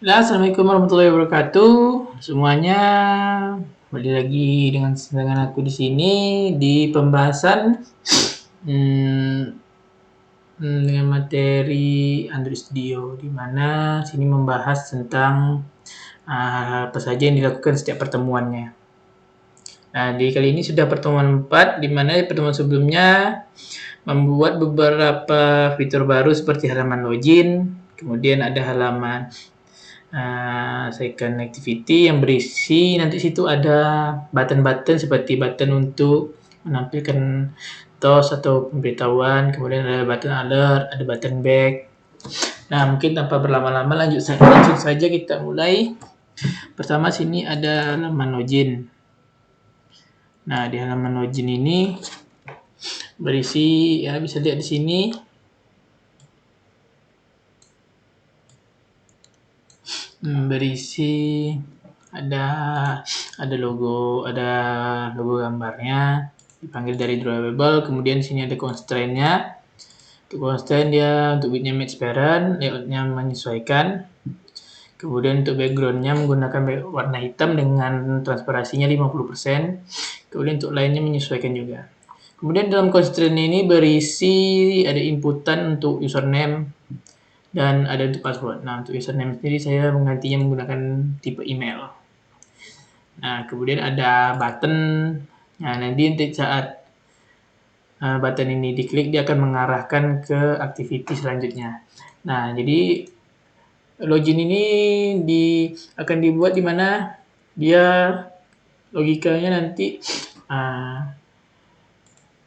Ya, Assalamualaikum warahmatullahi wabarakatuh semuanya. Kembali lagi dengan aku di sini di pembahasan hmm, dengan materi Android Studio, di mana sini membahas tentang apa saja yang dilakukan setiap pertemuannya. Nah, di kali ini sudah pertemuan 4, di mana di pertemuan sebelumnya membuat beberapa fitur baru seperti halaman login, kemudian ada halaman second activity yang berisi nanti situ ada button-button seperti button untuk menampilkan toast atau pemberitahuan, kemudian ada button alert, ada button back. Nah, mungkin tanpa berlama-lama langsung saja kita mulai. Pertama sini ada halaman login. Nah, di halaman login ini berisi ya bisa lihat di sini berisi ada logo gambarnya dipanggil dari drawable, kemudian sini ada constraint-nya. Untuk constraint dia untuk width-nya match parent, layout-nya menyesuaikan. Kemudian untuk background-nya menggunakan warna hitam dengan transparansinya 50%. Kemudian untuk lainnya menyesuaikan juga. Kemudian dalam constraint ini berisi ada inputan untuk username dan ada untuk password. Nah, untuk username sendiri saya menggantinya menggunakan tipe email. Nah, kemudian ada button. Nah, nanti saat button ini diklik, dia akan mengarahkan ke activity selanjutnya. Nah, jadi login ini akan dibuat di mana dia logikanya nanti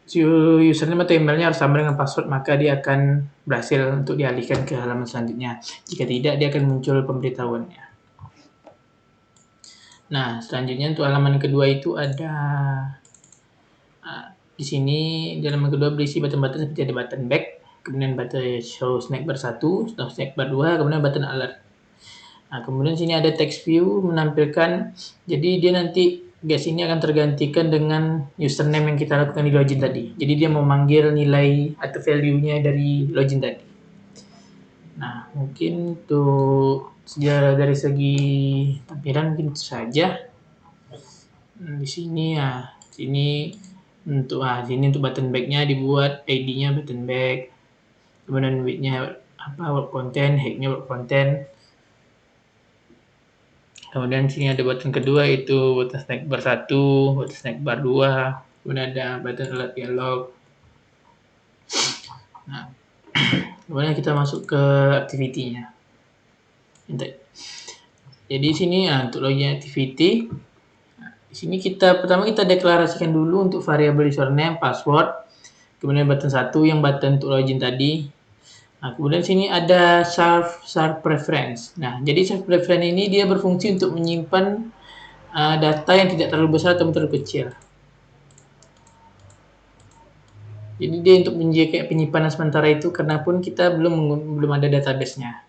username atau emailnya harus sama dengan password, maka dia akan berhasil untuk dialihkan ke halaman selanjutnya. Jika tidak, dia akan muncul pemberitahuannya. Nah, selanjutnya untuk halaman kedua itu ada di sini di halaman kedua berisi button-button seperti ada button back, kemudian button show snack bar 1, show snack bar 2, kemudian button alert. Nah, kemudian sini ada text view menampilkan, jadi dia nanti guys ini akan tergantikan dengan username yang kita lakukan di login tadi. Jadi dia memanggil nilai atau value-nya dari login tadi. Nah, mungkin untuk sejarah dari segi tampilan mungkin itu saja. Di sini ya, sini untuk button back-nya dibuat ID-nya button back. Kemudian width-nya web content, height-nya web content. Kemudian sini ada button kedua itu button snack bar 1, button snack bar 2, kemudian ada button alert dialog. Nah, kemudian kita masuk ke activity-nya. Jadi sini untuk login activity, di sini pertama kita deklarasikan dulu untuk variabel username, password, kemudian button 1 yang button untuk login tadi. Nah, kemudian sini ada sharp preference. Nah, jadi sharp preference ini dia berfungsi untuk menyimpan data yang tidak terlalu besar atau terlalu kecil. Jadi dia untuk menjaga penyimpanan sementara itu karena pun kita belum ada database-nya.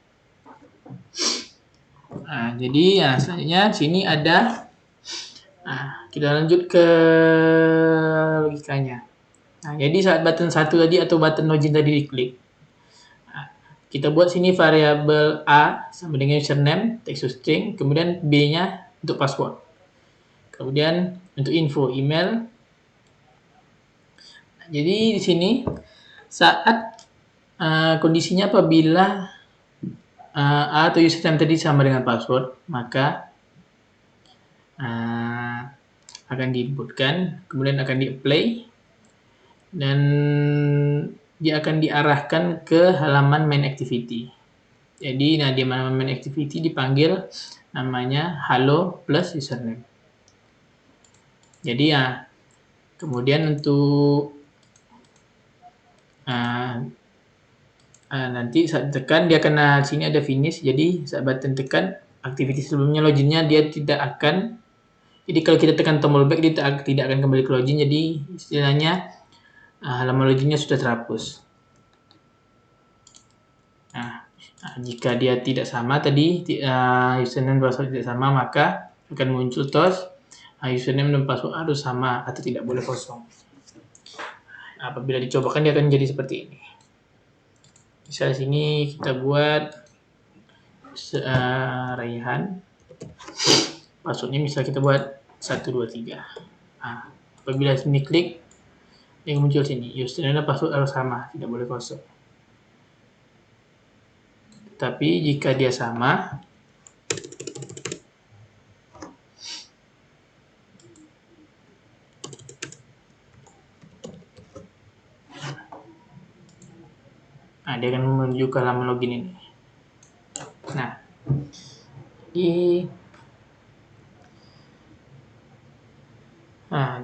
Nah, jadi selanjutnya sini ada. Nah, kita lanjut ke logikanya. Nah, jadi saat button 1 tadi atau button login tadi diklik, kita buat sini variabel A sama dengan username, text string, kemudian B-nya untuk password. Kemudian untuk info email. Nah, jadi di sini saat kondisinya apabila A atau username tadi sama dengan password, maka akan diinputkan, kemudian akan di-apply, dan dia akan diarahkan ke halaman main activity. Jadi, di halaman main activity dipanggil namanya hello plus username. Jadi kemudian untuk nanti saat tekan dia akan sini ada finish. Jadi saat button tekan aktiviti sebelumnya loginnya dia tidak akan. Jadi kalau kita tekan tombol back dia tidak akan kembali ke login. Jadi istilahnya halaman loginnya sudah terhapus. Nah, jika dia tidak sama tadi username dan password tidak sama, maka akan muncul toast username dan password harus sama atau tidak boleh kosong. Apabila dicobakan dia akan jadi seperti ini. Misal sini kita buat Raihan. Passwordnya misal kita buat 123. Nah, apabila sini klik, yang muncul sini, username dan password harus sama, tidak boleh kosong. Tapi jika dia sama, dia akan menuju ke halaman login ini. Nah,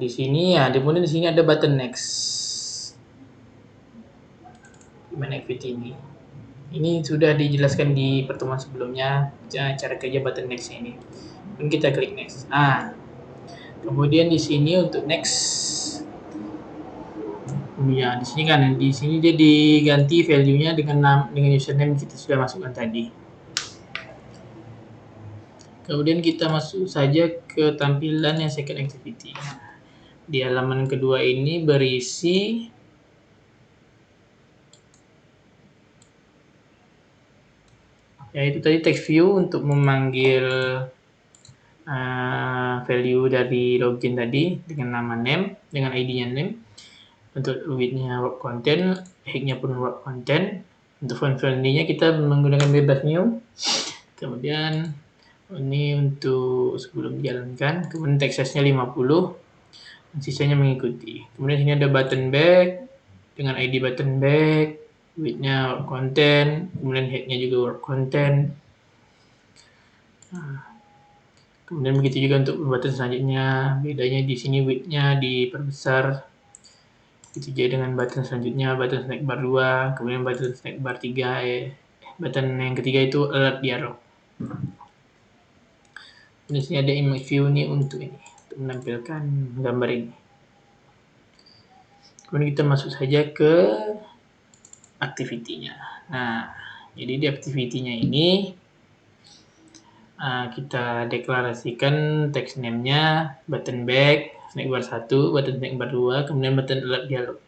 di sini ya, kemudian di sini ada button next. Gimana activity ini? Ini sudah dijelaskan di pertemuan sebelumnya cara kerja button next ini. Dan kita klik next. Kemudian di sini untuk next, ya di sini dia diganti value-nya dengan username kita sudah masukkan tadi. Kemudian kita masuk saja ke tampilan yang second activity. Di halaman kedua ini berisi yaitu tadi text view untuk memanggil value dari login tadi dengan nama name, dengan ID-nya name. Untuk width-nya work content, height-nya pun work content. Untuk font family-nya kita menggunakan bebas new. Kemudian ini untuk sebelum dijalankan. Kemudian text size-nya 50, sisanya mengikuti. Kemudian sini ada button back dengan ID button back, width-nya work content, kemudian height-nya juga work content. Kemudian begitu juga untuk button selanjutnya, bedanya di sini width-nya diperbesar. Begitu juga dengan button selanjutnya, button snack bar 2, kemudian button snack bar 3, button yang ketiga itu alert dialog. Di sini ada image view nih untuk menampilkan gambar ini. Kemudian kita masuk saja ke activity-nya. Nah, jadi di activity-nya ini kita deklarasikan text name-nya, button back, snack bar 1, button snack bar 2, kemudian button alert dialog.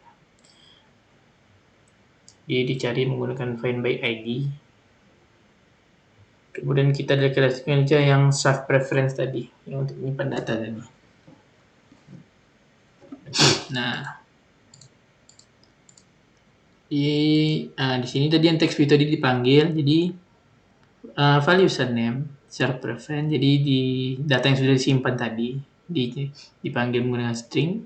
Jadi dicari menggunakan find by ID. Kemudian kita deklarasikan aja yang save preference tadi, yang untuk menyimpan data tadi. Nah, di sini tadi yang text view tadi dipanggil, jadi value username, share preference, jadi di data yang sudah disimpan tadi dipanggil menggunakan string,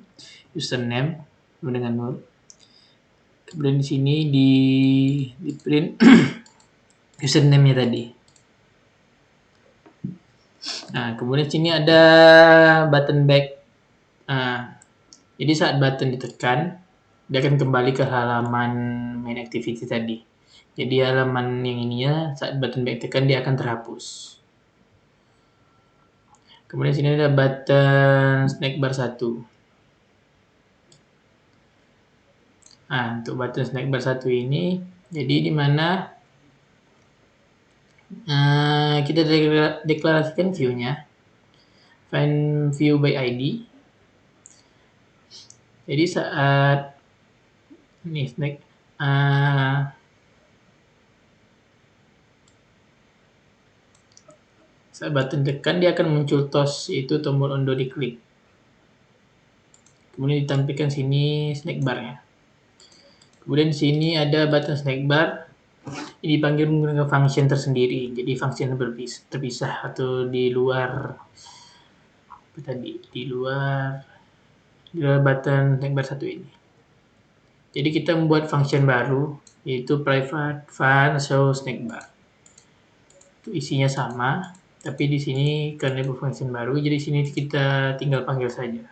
username menggunakan null. Kemudian di sini di print username-nya tadi. Nah, kemudian sini ada button back. Jadi saat button ditekan, dia akan kembali ke halaman main activity tadi. Jadi halaman yang ininya saat button back tekan dia akan terhapus. Kemudian sini ada button snack bar 1. Untuk button snack bar 1 ini, jadi di mana kita deklarasikan view-nya, find view by ID. Jadi saat ini snack saat button tekan dia akan muncul toss, yaitu tombol undo diklik. Kemudian ditampilkan sini snack bar-nya. Kemudian di sini ada button snack bar. Ini dipanggil menggunakan function tersendiri. Jadi function terpisah atau di luar di luar button snack bar 1 ini. Jadi kita membuat function baru, yaitu private fun show snack bar. Itu isinya sama, tapi di sini karena function baru, jadi sini kita tinggal panggil saja.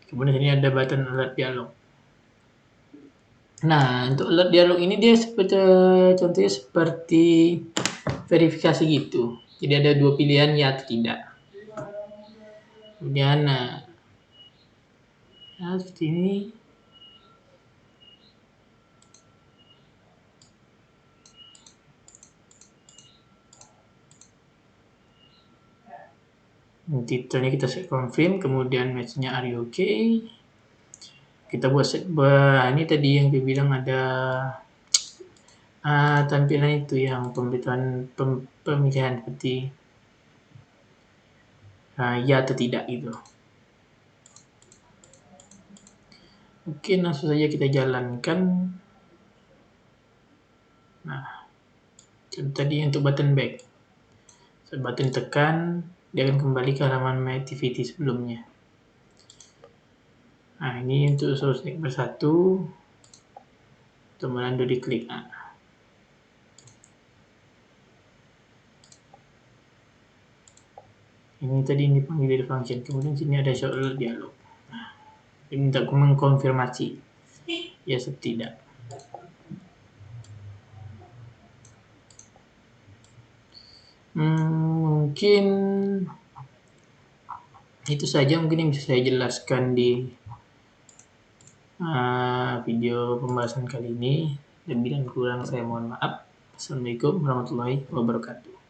Kemudian sini ada button alert dialog. Nah, untuk alert dialog ini dia contohnya seperti verifikasi gitu. Jadi ada dua pilihan, ya atau tidak. Kemudian seperti ini. Titelnya kita set confirm, kemudian match-nya are you okay. Kita buat set ini tadi yang dibilang ada tampilan itu yang pemilihan seperti ya atau tidak gitu. Oke, langsung saja kita jalankan. Nah, tadi untuk button back. Button tekan, dia akan kembali ke halaman My Activity sebelumnya. Nah, ini untuk source snack bersatu. Tombol undo diklik. Ini tadi yang dipanggil dari function. Kemudian sini ada show alert dialog. Nah, ini minta mengkonfirmasi ya atau tidak. Mungkin itu saja mungkin yang bisa saya jelaskan di video pembahasan kali ini. Dan bila kurang saya mohon maaf. Assalamualaikum warahmatullahi wabarakatuh.